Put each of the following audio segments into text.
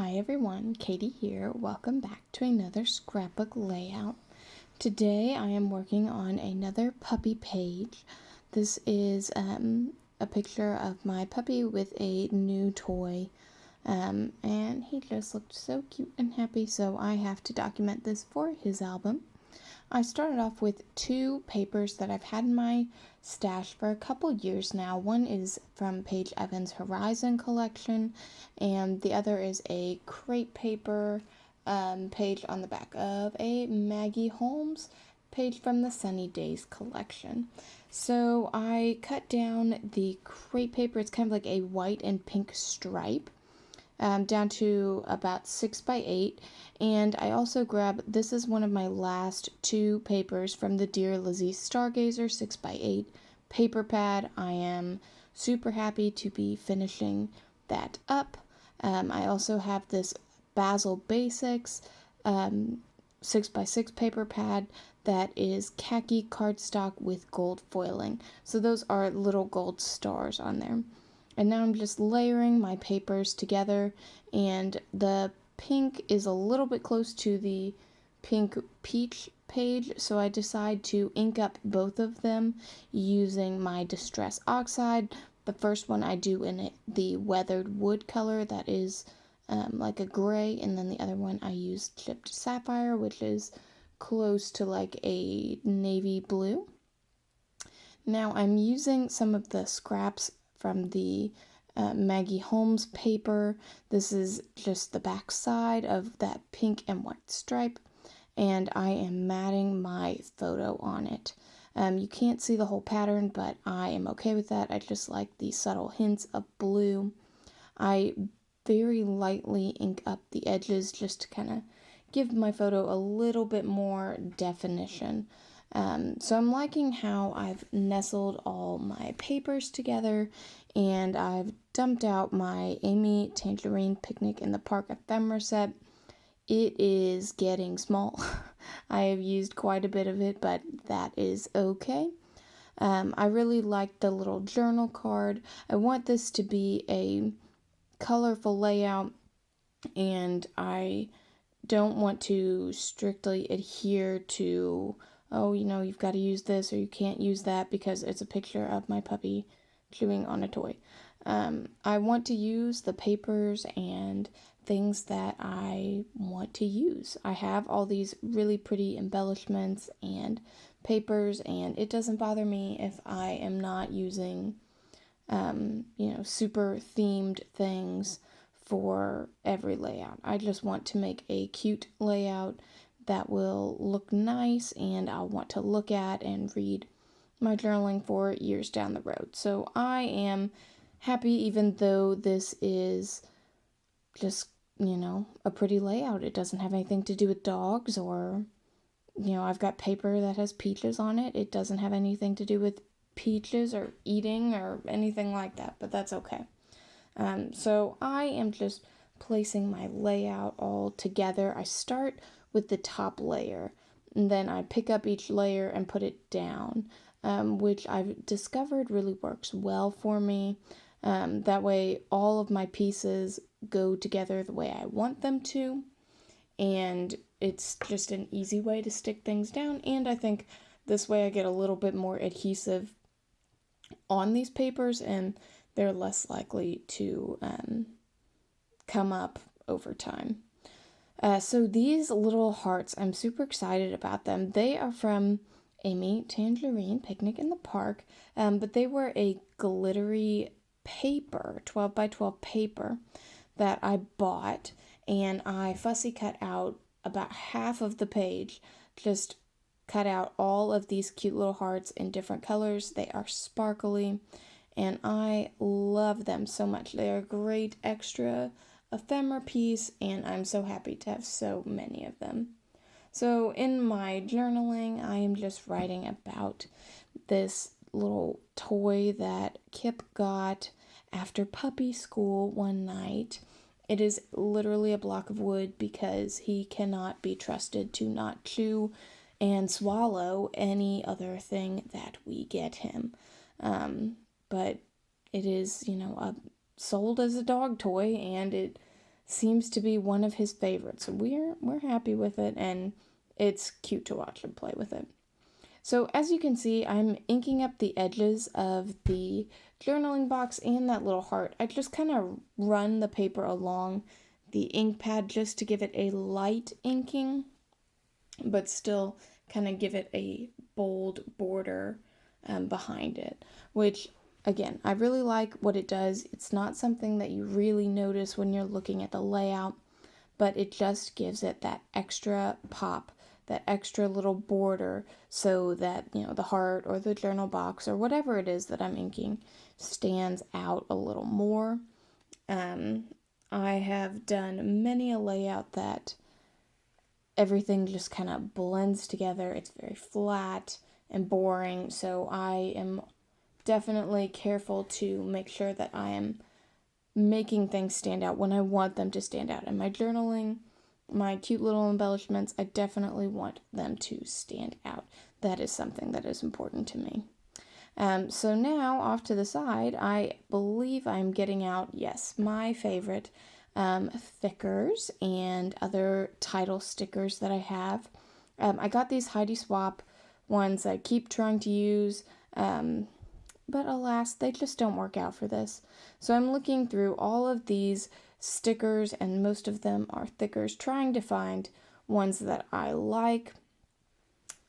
Hi everyone, Katie here. Welcome back to another scrapbook layout. Today I am working on another puppy page. This is a picture of my puppy with a new toy. And he just looked so cute and happy, so I have to document this for his album. I started off with two papers that I've had in my stash for a couple years now. One is from Paige Evans' Horizon collection, and the other is a crepe paper page on the back of a Maggie Holmes page from the Sunny Days collection. So I cut down the crepe paper. It's kind of like a white and pink stripe. Down to about 6 by 8, and I also grabbed, this is one of my last two papers from the Dear Lizzie Stargazer 6 by 8 paper pad. I am super happy to be finishing that up. I also have this Basil Basics 6 by 6 paper pad that is khaki cardstock with gold foiling. So those are little gold stars on there. And now I'm just layering my papers together, and the pink is a little bit close to the pink peach page, so I decide to ink up both of them using my Distress Oxide. The first one I do in the Weathered Wood color, that is like a gray, and then the other one I use Chipped Sapphire, which is close to like a navy blue. Now I'm using some of the scraps from the Maggie Holmes paper. This is just the back side of that pink and white stripe, and I am matting my photo on it. You can't see the whole pattern, but I am okay with that. I just like the subtle hints of blue. I very lightly ink up the edges just to kind of give my photo a little bit more definition. So I'm liking how I've nestled all my papers together, and I've dumped out my Amy Tangerine Picnic in the Park ephemera set. It is getting small. I have used quite a bit of it, but that is okay. I really like the little journal card. I want this to be a colorful layout, and I don't want to strictly adhere to, oh, you've got to use this or you can't use that because it's a picture of my puppy chewing on a toy. I want to use the papers and things that I want to use. I have all these really pretty embellishments and papers, and it doesn't bother me if I am not using, super themed things for every layout. I just want to make a cute layout that will look nice and I'll want to look at and read my journaling for years down the road. So I am happy, even though this is just, a pretty layout. It doesn't have anything to do with dogs, or, I've got paper that has peaches on it. It doesn't have anything to do with peaches or eating or anything like that, but that's okay. So I am just placing my layout all together. I start with the top layer, and then I pick up each layer and put it down, which I've discovered really works well for me. That way all of my pieces go together the way I want them to, and it's just an easy way to stick things down, and I think this way I get a little bit more adhesive on these papers, and they're less likely to come up over time. So these little hearts, I'm super excited about them. They are from Amy Tangerine Picnic in the Park, but they were a glittery paper, 12 by 12 paper that I bought, and I fussy cut out about half of the page, just cut out all of these cute little hearts in different colors. They are sparkly, and I love them so much. They are a great extra ephemera piece, and I'm so happy to have so many of them. So in my journaling, I am just writing about this little toy that Kip got after puppy school one night. It is literally a block of wood because he cannot be trusted to not chew and swallow any other thing that we get him. But it is, sold as a dog toy, and it seems to be one of his favorites. So we're happy with it, and it's cute to watch him play with it. So as you can see, I'm inking up the edges of the journaling box and that little heart. I just kind of run the paper along the ink pad just to give it a light inking, but still kind of give it a bold border behind it, which again, I really like what it does. It's not something that you really notice when you're looking at the layout, but it just gives it that extra pop, that extra little border, so that, you know, the heart or the journal box or whatever it is that I'm inking stands out a little more. I have done many a layout that everything just kind of blends together. It's very flat and boring, so I am definitely careful to make sure that I am making things stand out when I want them to stand out. And my journaling, my cute little embellishments, I definitely want them to stand out. That is something that is important to me. So now off to the side, I believe I'm getting out, yes, my favorite thickers and other title stickers that I have. I got these Heidi Swap ones I keep trying to use, but alas, they just don't work out for this. So I'm looking through all of these stickers, and most of them are thickers, trying to find ones that I like.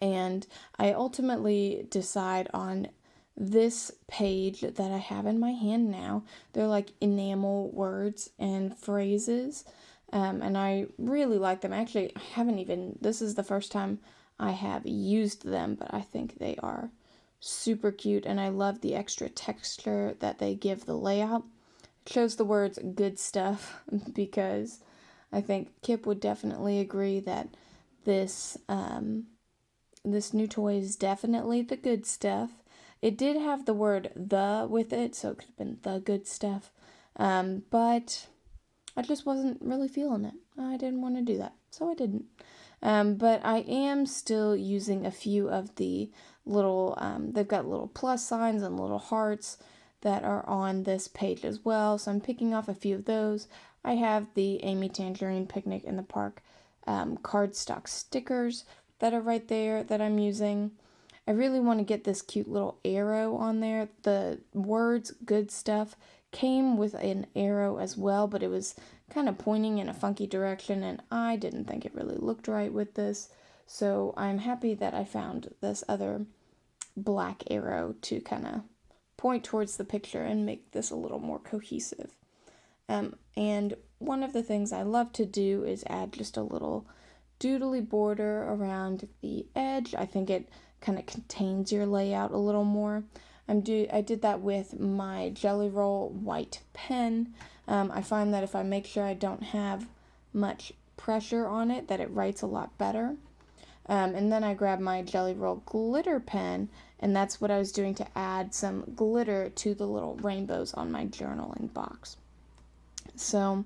And I ultimately decide on this page that I have in my hand now. They're like enamel words and phrases, and I really like them. Actually, I haven't even, this is the first time I have used them, but I think they are super cute, and I love the extra texture that they give the layout. It shows the words good stuff because I think Kip would definitely agree that this this new toy is definitely the good stuff. It did have the word the with it, so it could have been the good stuff. But I just wasn't really feeling it. I didn't want to do that, so I didn't. But I am still using a few of the little, they've got little plus signs and little hearts that are on this page as well. So I'm picking off a few of those. I have the Amy Tangerine Picnic in the Park cardstock stickers that are right there that I'm using. I really want to get this cute little arrow on there. The words good stuff came with an arrow as well, but it was kind of pointing in a funky direction, and I didn't think it really looked right with this. So I'm happy that I found this other black arrow to kind of point towards the picture and make this a little more cohesive. And one of the things I love to do is add just a little doodly border around the edge. I think it kind of contains your layout a little more. I did that with my Jelly Roll white pen. I find that if I make sure I don't have much pressure on it, that it writes a lot better. And then I grabbed my Jelly Roll glitter pen, and that's what I was doing to add some glitter to the little rainbows on my journaling box. So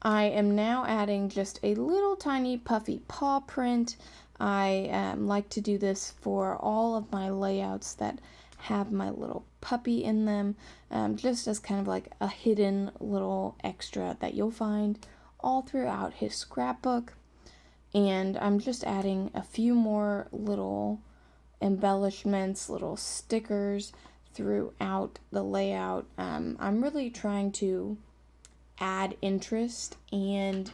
I am now adding just a little tiny puffy paw print. I like to do this for all of my layouts that have my little puppy in them, just as kind of like a hidden little extra that you'll find all throughout his scrapbook. And I'm just adding a few more little embellishments, little stickers throughout the layout. I'm really trying to add interest and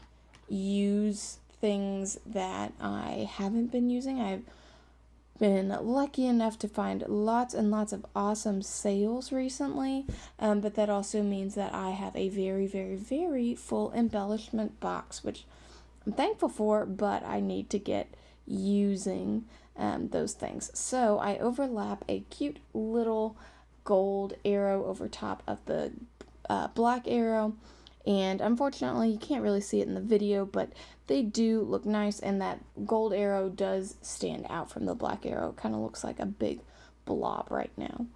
use things that I haven't been using. I've been lucky enough to find lots and lots of awesome sales recently, but that also means that I have a very, very, very full embellishment box, which I'm thankful for, but I need to get using those things. So I overlap a cute little gold arrow over top of the black arrow, and unfortunately you can't really see it in the video, but they do look nice, and that gold arrow does stand out from the black arrow. It kind of looks like a big blob right now.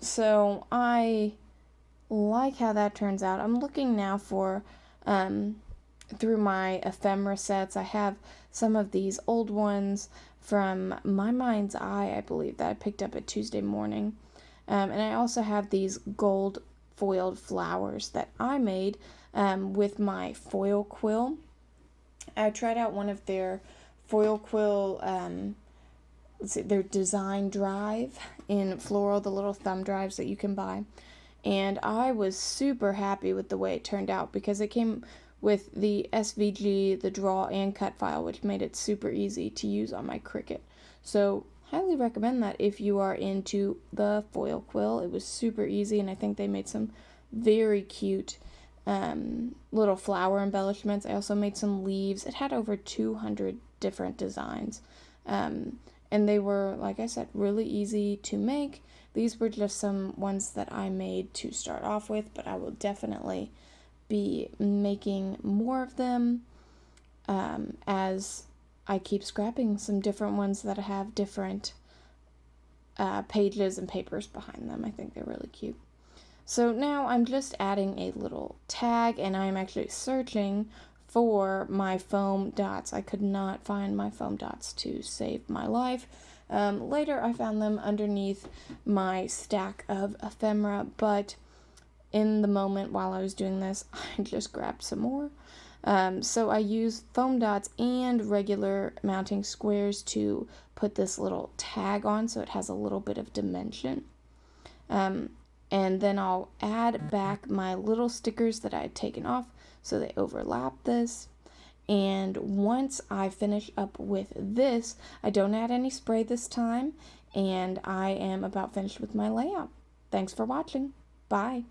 So I like how that turns out. I'm looking now for through my ephemera sets. I have some of these old ones from My Mind's Eye, I believe, that I picked up at Tuesday morning. And I also have these gold foiled flowers that I made with my foil quill. I tried out one of their foil quill, their design drive in floral, the little thumb drives that you can buy. And I was super happy with the way it turned out because it came with the SVG, the draw and cut file, which made it super easy to use on my Cricut. So highly recommend that if you are into the foil quill. It was super easy, and I think they made some very cute little flower embellishments. I also made some leaves. It had over 200 different designs. And they were, like I said, really easy to make. These were just some ones that I made to start off with, but I will definitely be making more of them as I keep scrapping some different ones that have different pages and papers behind them. I think they're really cute. So now I'm just adding a little tag, and I'm actually searching for my foam dots. I could not find my foam dots to save my life. Later I found them underneath my stack of ephemera, but in the moment while I was doing this, I just grabbed some more. So I used foam dots and regular mounting squares to put this little tag on so it has a little bit of dimension. And then I'll add back my little stickers that I had taken off so they overlap this. And once I finish up with this, I don't add any spray this time, and I am about finished with my layout. Thanks for watching. Bye.